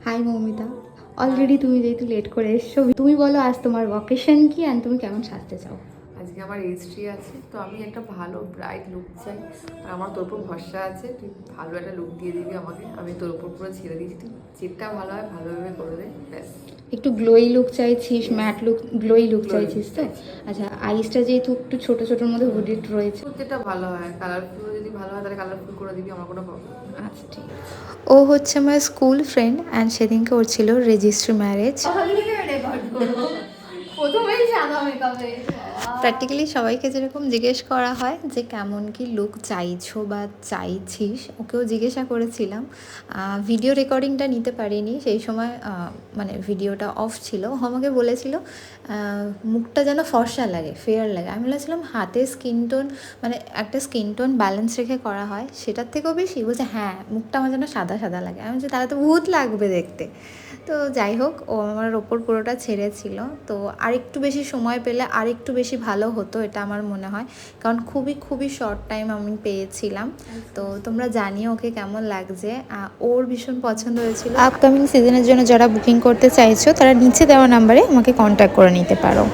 High Moumita, already তুমি যেহেতু late করে এসছো, তুমি বলো আজ তোমার ওকেশন কি অ্যান্ড তুমি কেমন সাজতে চাও? আজকে আমার রেজিস্ট্রি আছে, তো আমি একটা ভালো ব্রাইট লুক চাই। আর আমার তোর উপর ভরসা আছে, তুই ভালো একটা লুক দিয়ে দিবি আমাকে। আমি তোর উপর পুরো ছেড়ে দিয়েছি, তুই যেটা ভালো হয় ভালোভাবে করে দে, ব্যাস। একটু গ্লোই লুক চাইছিস, Yes. Matte look, glowy look Glowy চাইছিস look তো? চাইছি। আচ্ছা, আইসটা যেহেতু একটু ছোটো ছোটোর মধ্যে হুডিড রয়েছে। তোর যেটা ভালো হয়, কালারফুল যদি ভালো হয় তাহলে কালারফুল করে দিবি, আমার কোনো প্রবলেম নেই। আচ্ছা ঠিক আছে। ও হচ্ছে আমার স্কুল ফ্রেন্ড অ্যান্ড সেদিনকে ওর ছিল রেজিস্ট্রি ম্যারেজ। প্রথমেই সাদা মেকআপে প্র্যাকটিক্যালি সবাইকে যেরকম জিজ্ঞেস করা হয় যে কেমন কি লুক চাইছো বা চাইছিস, ওকেও জিজ্ঞাসা করেছিলাম। ভিডিও রেকর্ডিংটা নিতে পারিনি সেই সময়, মানে ভিডিওটা অফ ছিল। ও আমাকে বলেছিল মুখটা যেন ফর্সা লাগে, ফেয়ার লাগে। আমি বলেছিলাম হাতে স্কিন টোন, মানে একটা স্কিন টোন ব্যালেন্স রেখে করা হয়, সেটার থেকেও বেশি বলছে হ্যাঁ মুখটা আমার যেন সাদা সাদা লাগে। আমি বলছি তাহলে তো ভূত লাগবে দেখতে। তো যাই হোক, ও আমার ওপর পুরোটা ছেড়েছিল। তো আরেকটু বেশি সময় পেলে আরেকটু বেশি ভালো হতো, এটা আমার মনে হয়, কারণ খুবই খুবই শর্ট টাইম আমি পেয়েছিলাম। তো তোমরা জানিও ওকে কেমন লাগছে। ওর ভীষণ পছন্দ হয়েছিল। আপকামিং সিজনের জন্য যারা বুকিং করতে চাইছো তারা নিচে দেওয়া নাম্বারে আমাকে কন্ট্যাক্ট করে নিতে পারো।